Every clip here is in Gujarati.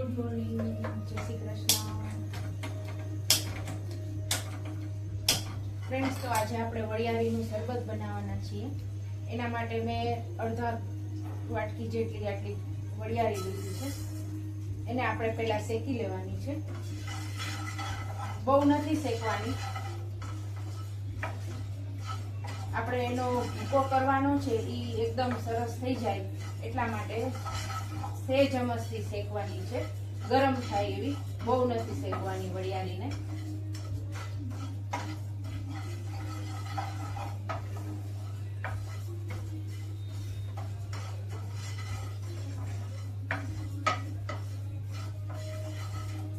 ગુડ મોર્નિંગ, જય શ્રી કૃષ્ણ ફ્રેન્ડ્સ। તો આજે આપણે વરિયાળીનું શરબત બનાવવાના છીએ। એના માટે મેં અડધા વાટકી જેટલી આટલી વરિયાળી લીધી છે। એને આપણે પહેલા શેકી લેવાની છે, બહુ નથી શેકવાની। આપણે એનો ભૂકો કરવાનો છે, એ એકદમ સરસ થઈ જાય એટલા માટે સેજ અમસ્તી શેકવાની છે, ગરમ થાય એવી, બહુ નથી શેકવાની વરિયાળીને।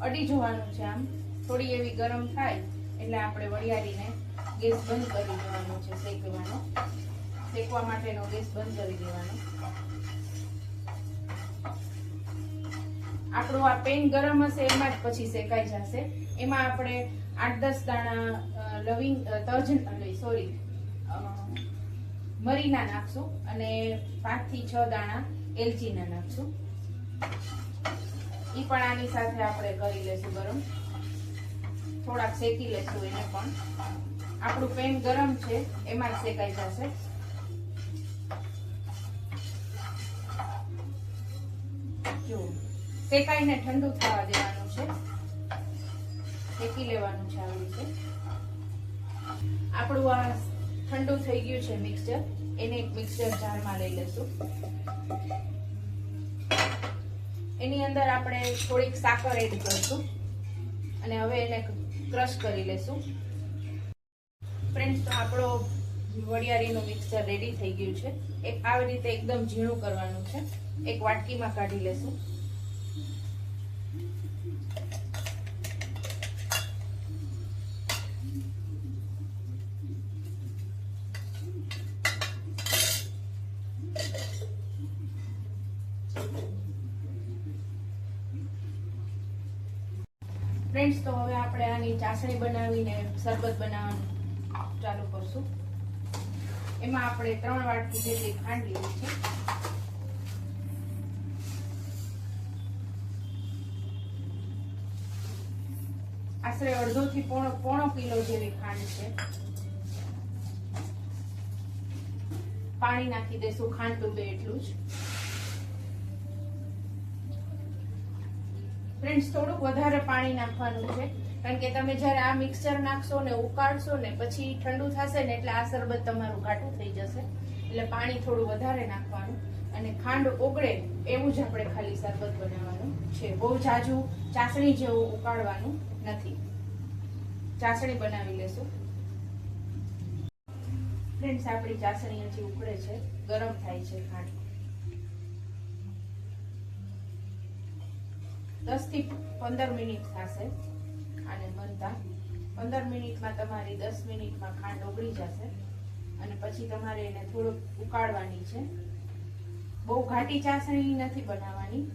અડી જોવાનું છે, આમ થોડી એવી ગરમ થાય એટલે આપણે વરિયાળીને ગેસ બંધ કરી દેવાનો છે, શેકવા માટેનો ગેસ બંધ કરી દેવાનો। આપણું આ પેન ગરમ હશે એમાં જ પછી શેકાઈ જશે। એમાં આપણે 8-10 દાણા લવિંગ મરીના નાખશું અને 5 થી 6 દાણા એલચીના નાખશું। ઈ પણ આની સાથે આપણે કરી લેશું ગરમ, થોડાક શેકી લેશું એને પણ। આપણું પેન ગરમ છે એમાં જ શેકાઈ જશે। જો શેકાઈને ઠંડુ થવા દેવાનું છે, શેકી લેવાનું છે આવી રીતે। આપણું આ ઠંડુ થઈ ગયું છે મિક્સચર, એને એક મિક્સચર જારમાં લઈ લેશું। એની અંદર આપણે થોડીક સાકર એડ કરશું અને હવે એને ક્રશ કરી લેશું। ફ્રેન્ડ્સ, તો આપણો વરિયાળીનું મિક્સચર રેડી થઈ ગયું છે। એક આવી રીતે એકદમ ઝીણું કરવાનું છે, એક વાટકીમાં કાઢી લેશું। ફ્રેન્ડ્સ, તો હવે આપણે આની ચાસણી બનાવીને શરબત બનાવવાનું ચાલુ કરશું। એમાં આપણે 3 વાટકી જેટલી ખાંડ લીધી છે। આશરે અડધો થી પોણો કિલો જેવી ખાંડ છે। પાણી નાખી દેશું ખાંડ ડૂબે એટલું જ। ફ્રેન્ડ્સ, થોડુંક વધારે પાણી નાખવાનું છે, કારણ કે તમે જ્યારે આ મિક્સચર નાખશો ને ઉકાળશો ને પછી ઠંડુ થશે ને એટલે આ શરબત તમારું ઘાટું થઈ જશે, એટલે પાણી થોડું વધારે નાખવાનું અને ખાંડ ઓગળે એવું જ આપણે ખાલી શરબત બનાવવાનું છે। બહુ જાજુ ચાસણી જેવું ઉકાળવાનું નથી, ચાસણી બનાવી લેશું। ફ્રેન્ડ્સ, આપણી ચાસણી હજી ઉકળે છે, ગરમ થાય છે ખાંડ। 10 થી 15 મિનિટ થશે આને બનતા। 15 મિનિટમાં તમારી 10 મિનિટમાં ખાંડ ઓગળી જશે અને પછી તમારે એને થોડુંક ઉકાળવાની છે, બહુ ઘાટી ચાસણી નથી બનાવવાની।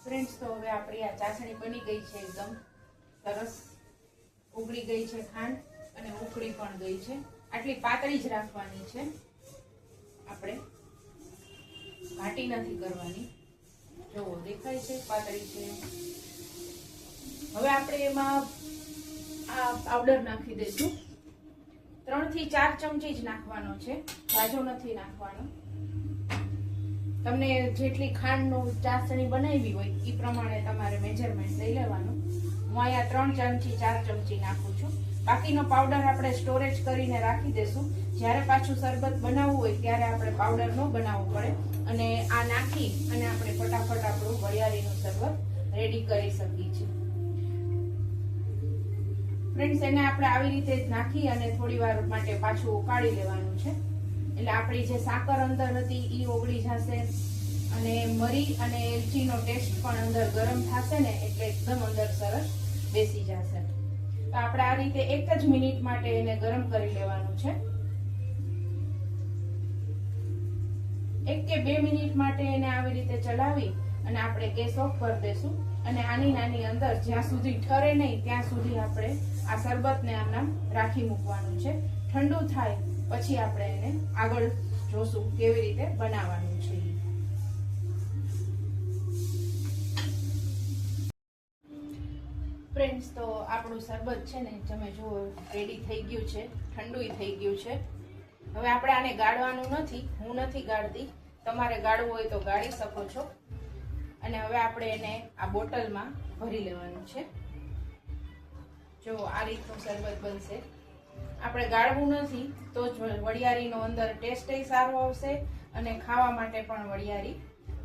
ફ્રેન્ડ્સ, તો હવે આપણી આ ચાસણી બની ગઈ છે, એકદમ સરસ ઉકળી ગઈ છે ખાંડ અને ઉકળી પણ ગઈ છે। આટલી પાતળી જ રાખવાની છે, આપણે ઘાટી નથી કરવાની। જોવો દેખાય છે પાતળી છે। હવે આપણે એમાં આ પાવડર નાખી દઈશું। 3 થી 4 ચમચી જ નાખવાનો છે, જાજો નથી નાખવાનો। તમને જેટલી ખાંડનું ચાસણી બનાવી હોય એ પ્રમાણે તમારે મેજરમેન્ટ લઈ લેવાનું। હું અહીંયા 3 ચમચી 4 ચમચી નાખું છું। બાકીનો પાવડર આપણે સ્ટોરેજ કરીને રાખી દેશું, જ્યારે પાછું શરબત બનાવવું હોય ત્યારે આપણે પાવડર ન બનાવવું પડે અને આ નાખી અને આપણે ફટાફટ આપણું વરિયાળીનું શરબત રેડી કરી શકીએ છીએ। ફ્રેન્ડ્સ, એને આપણે આવી રીતે જ નાખી અને થોડી વાર માટે પાછું ઉકાળી લેવાનું છે, એટલે આપણી જે સાકર અંદર હતી એ ઓગળી જશે અને મરી અને એલચીનો ટેસ્ટ પણ અંદર ગરમ થશે ને એટલે એકદમ અંદર સરસ બેસી જશે। તો આપણે આ રીતે 1 જ મિનિટ માટે એને ગરમ કરી લેવાનું છે। 1 કે 2 મિનિટ માટે એને આવી રીતે ચલાવી અને આપણે ગેસ ઓફ કરી દેશું અને આની નાની અંદર જ્યાં સુધી ઠરે નહીં ત્યાં સુધી આપણે આ શરબતને આમ રાખી મૂકવાનું છે। ઠંડુ થાય પછી આપણે એને આગળ જોશું કેવી રીતે બનાવવાનું છે. ફ્રેન્ડ્સ, તો આપણું શરબત છે ને તમે જુઓ રેડી થઈ ગયું છે, ઠંડુય થઈ ગયું છે. હવે આપણે આને ગાળવાનું નથી, હું નથી ગાળતી, તમારે ગાળવું હોય તો ગાળી શકો છો. અને હવે આપણે એને આ બોટલમાં ભરી લેવાનું છે. જો આ રીતનું શરબત બનશે. આપણે ગાળવું નથી તો જ વરિયાળીનો અંદર ટેસ્ટય સારો આવશે અને ખાવા માટે પણ વરિયાળી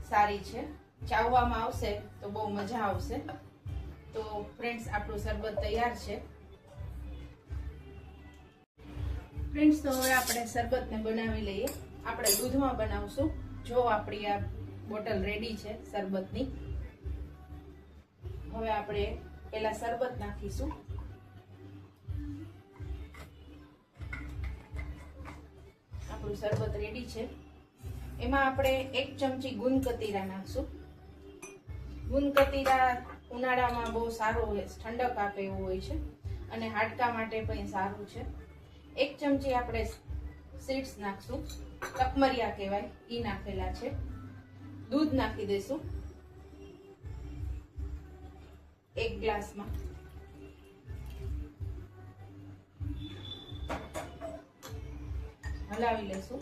સારી છે. ચાવવામાં આવશે તો બહુ મજા આવશે. તો ફ્રેન્ડ્સ, આપણું શરબત તૈયાર છે. ફ્રેન્ડ્સ, તો હવે આપણે શરબતને બનાવી લઈએ. આપણે દૂધમાં બનાવશું. જો આપણી આ બોટલ રેડી છે શરબતની. હવે આપણે પેલા શરબત નાખીશું. આપણું શરબત રેડી છે. એમાં આપણે 1 ચમચી ગુંદ કતીરા નાખશું. ગુંદ કતીરા ઉનાળામાં બહુ સારું હોય, ઠંડક આપે એવું હોય છે અને હાડકા માટે પણ સારું છે. 1 ચમચી આપણે સીડ્સ નાખશું, તકમરિયા કહેવાય, ઈ નાખેલા છે. દૂધ નાખી દેશું 1 ગ્લાસમાં. હલાવી લેશું.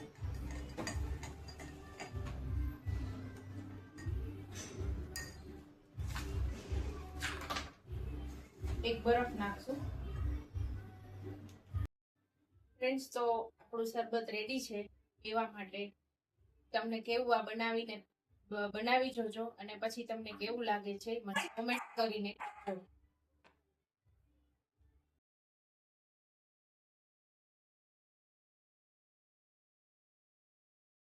એક બરફ નાખશું. ફ્રેન્ડ્સ, તો આપણું શરબત રેડી છે. પીવા માટે તમને કેવું આ બનાવી જોજો અને પછી તમને કેવું લાગે છે મને કોમેન્ટ કરીને કહો.